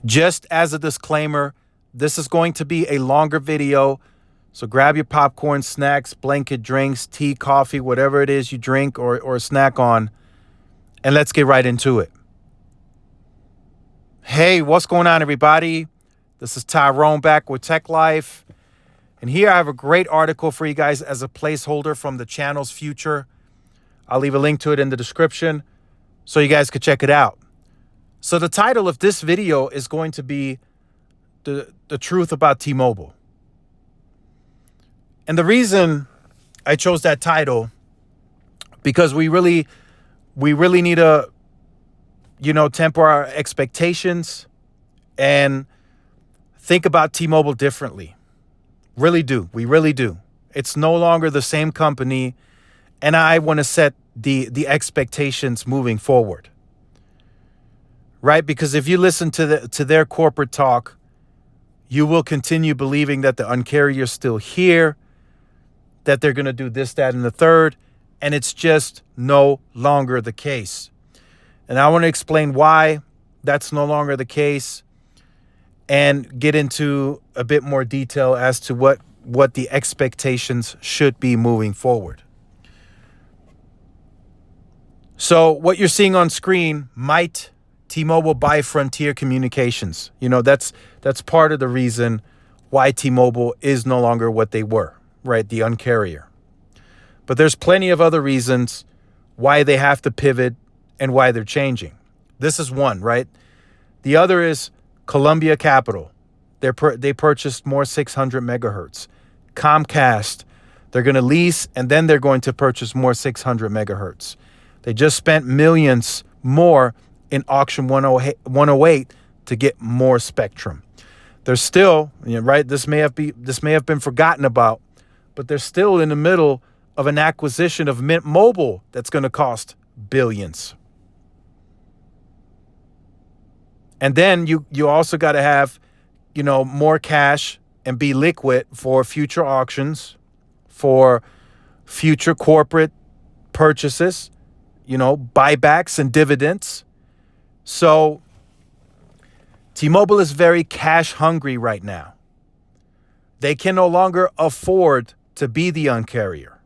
Just as a disclaimer, this is going to be a longer video. So grab your popcorn, snacks, blanket drinks, tea, coffee, whatever it is you drink or snack on, and let's get right into it. Hey, what's going on, everybody? This is Tyrone back with Tech Life. And here I have a great article for you guys as a placeholder from the channel's future. I'll leave a link to it in the description so you guys could check it out. So the title of this video is going to be the truth about T-Mobile. And the reason I chose that title, because we really need to, temper our expectations and think about T-Mobile differently. Really do. We really do. It's no longer the same company, and I want to set the expectations moving forward. Right? Because if you listen to their corporate talk, you will continue believing that the Un-carrier is still here, that they're going to do this, that, and the third, and it's just no longer the case. And I want to explain why that's no longer the case and get into a bit more detail as to what the expectations should be moving forward. So what you're seeing on screen, might T-Mobile buy Frontier Communications? That's part of the reason why T-Mobile is no longer what they were, right? The Un-carrier. But there's plenty of other reasons why they have to pivot and why they're changing. This is one, right? The other is Columbia Capital. They purchased more 600 megahertz. Comcast, they're going to lease and then they're going to purchase more 600 megahertz. They just spent millions more in auction 108 to get more spectrum. They're still, right? This may have been forgotten about, but they're still in the middle of an acquisition of Mint Mobile that's going to cost billions. And then you also got to have, more cash and be liquid for future auctions, for future corporate purchases, buybacks and dividends. So T-Mobile is very cash hungry right now. They can no longer afford to be the Un-carrier.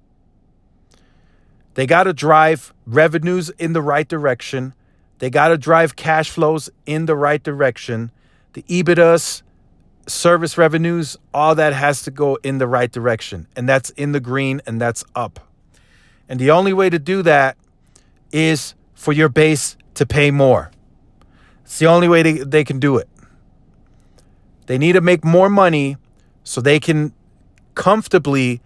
They got to drive revenues in the right direction. They got to drive cash flows in the right direction. The EBITDAs, service revenues, all that has to go in the right direction. And that's in the green and that's up. And the only way to do that is for your base to pay more. It's the only way they can do it. They need to make more money so they can comfortably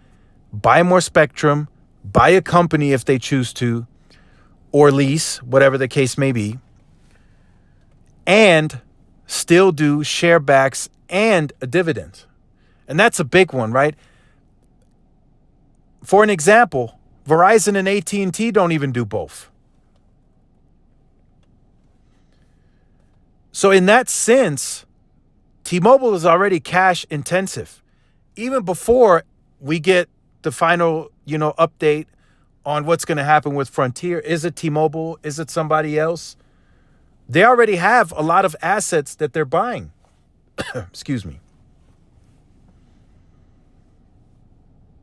buy more spectrum, buy a company if they choose to, or lease, whatever the case may be, and still do share backs and a dividend. And that's a big one, right? For an example, Verizon and AT&T don't even do both. So in that sense, T-Mobile is already cash intensive. Even before we get the final, update on what's going to happen with Frontier. Is it T-Mobile? Is it somebody else? They already have a lot of assets that they're buying. Excuse me.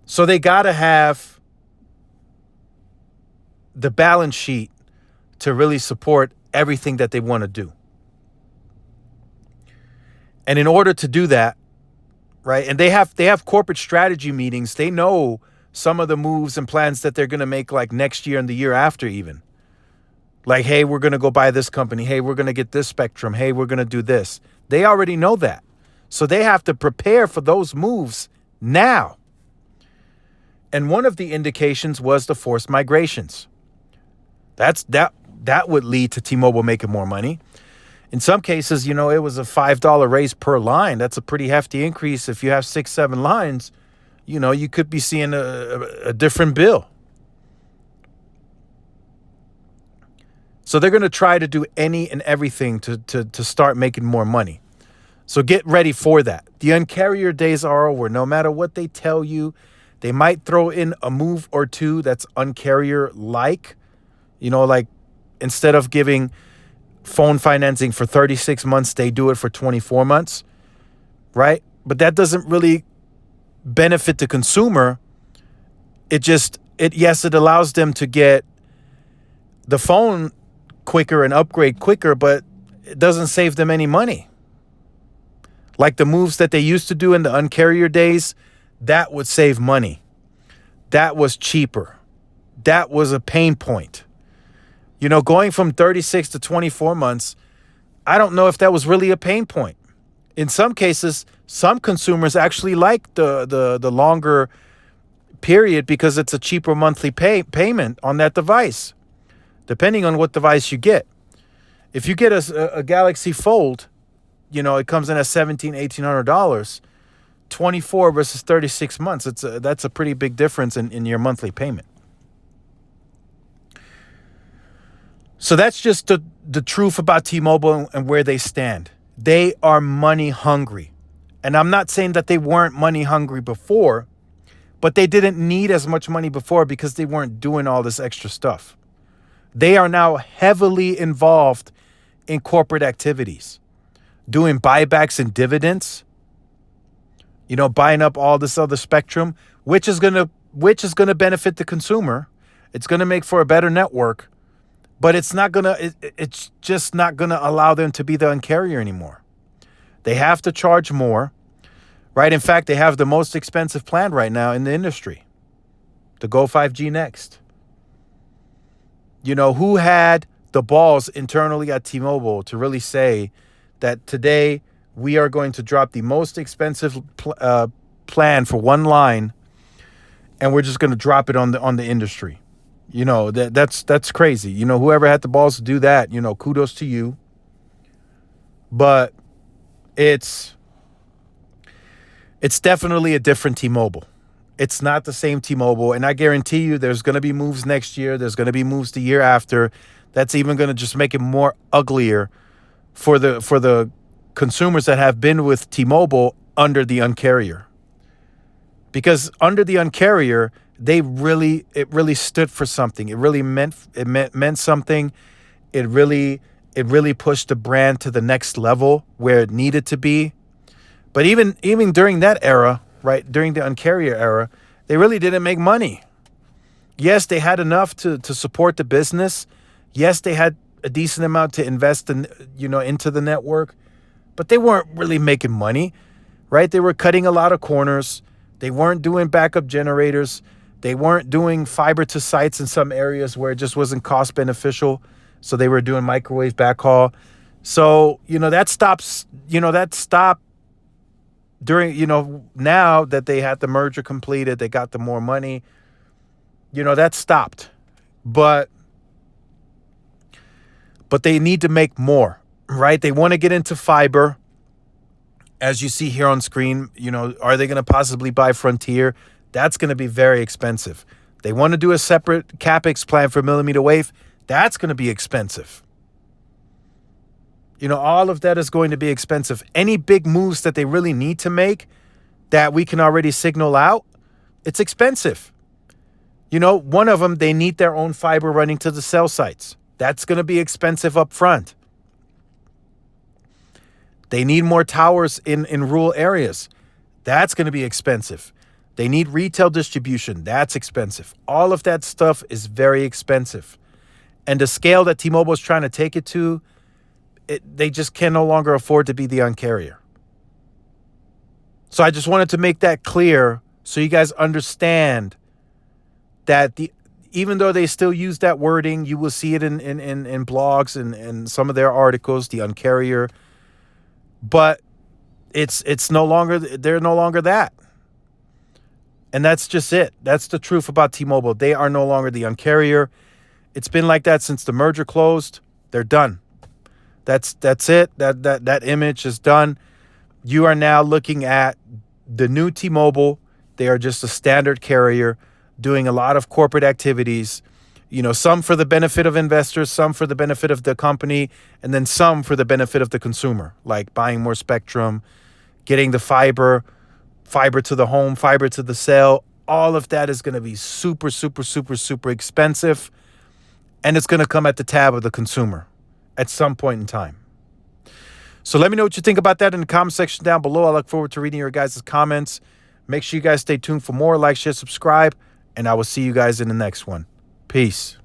So they got to have the balance sheet to really support everything that they want to do. And in order to do that, right, and they have corporate strategy meetings. They know some of the moves and plans that they're going to make like next year and the year after even. Like, hey, we're going to go buy this company. Hey, we're going to get this spectrum. Hey, we're going to do this. They already know that. So they have to prepare for those moves now. And one of the indications was the forced migrations. That would lead to T-Mobile making more money. In some cases, it was a $5 raise per line. That's a pretty hefty increase. If you have 6-7 lines, you could be seeing a different bill. So they're going to try to do any and everything to start making more money. So get ready for that. The Un-carrier days are over. No matter what they tell you, they might throw in a move or two that's Un-carrier-like. Like instead of giving phone financing for 36 months, they do it for 24 months, right? But that doesn't really benefit the consumer. Yes, it allows them to get the phone quicker and upgrade quicker, but it doesn't save them any money. Like the moves that they used to do in the uncarrier days, that would save money. That was cheaper. That was a pain point. Going from 36 to 24 months, I don't know if that was really a pain point. In some cases, some consumers actually like the longer period because it's a cheaper monthly payment on that device, depending on what device you get. If you get a Galaxy Fold, it comes in at $1,700-$1,800, 24 versus 36 months. That's a pretty big difference in your monthly payment. So that's just the truth about T-Mobile and where they stand. They are money hungry. And I'm not saying that they weren't money hungry before, but they didn't need as much money before because they weren't doing all this extra stuff. They are now heavily involved in corporate activities, doing buybacks and dividends, buying up all this other spectrum, which is gonna benefit the consumer. It's gonna make for a better network. But it's just not gonna allow them to be the Un-carrier anymore. They have to charge more, right? In fact, they have the most expensive plan right now in the industry, the Go 5G Next. Who had the balls internally at T-Mobile to really say that today we are going to drop the most expensive plan for one line, and we're just going to drop it on the industry? That's crazy. Whoever had the balls to do that, kudos to you. But it's definitely a different T-Mobile. It's not the same T-Mobile. And I guarantee you there's going to be moves next year. There's going to be moves the year after. That's even going to just make it more uglier for the consumers that have been with T-Mobile under the Un-carrier. Because under the Un-carrier, it really stood for something. It really meant something. It really pushed the brand to the next level where it needed to be. But even during that era, right, during the Un-carrier era, they really didn't make money. Yes, they had enough to support the business. Yes, they had a decent amount to invest into the network, but they weren't really making money, right? They were cutting a lot of corners. They weren't doing backup generators. They weren't doing fiber to sites in some areas where it just wasn't cost beneficial. So they were doing microwave backhaul. So, that stopped during, now that they had the merger completed, they got the more money, that stopped. But they need to make more, right? They want to get into fiber. As you see here on screen, are they going to possibly buy Frontier? That's going to be very expensive. They want to do a separate CapEx plan for millimeter wave. That's going to be expensive. All of that is going to be expensive. Any big moves that they really need to make that we can already signal out, it's expensive. One of them, they need their own fiber running to the cell sites. That's going to be expensive up front. They need more towers in rural areas. That's going to be expensive. They need retail distribution. That's expensive. All of that stuff is very expensive. And the scale that T-Mobile is trying to take it to, they just can no longer afford to be the Un-carrier. So I just wanted to make that clear so you guys understand that even though they still use that wording, you will see it in blogs and some of their articles, the Un-carrier, but it's no longer, they're no longer that. And that's just it. That's the truth about T-Mobile. They are no longer the Un-carrier. It's been like that since the merger closed. They're done. That's it. That image is done. You are now looking at the new T-Mobile. They are just a standard carrier doing a lot of corporate activities, some for the benefit of investors, some for the benefit of the company, and then some for the benefit of the consumer, like buying more spectrum, getting the fiber to the home, fiber to the cell. All of that is going to be super, super, super, super expensive. And it's going to come at the tab of the consumer. at some point in time. So let me know what you think about that in the comment section down below. I look forward to reading your guys' comments. Make sure you guys stay tuned for more. Like, share, subscribe, and I will see you guys in the next one. Peace.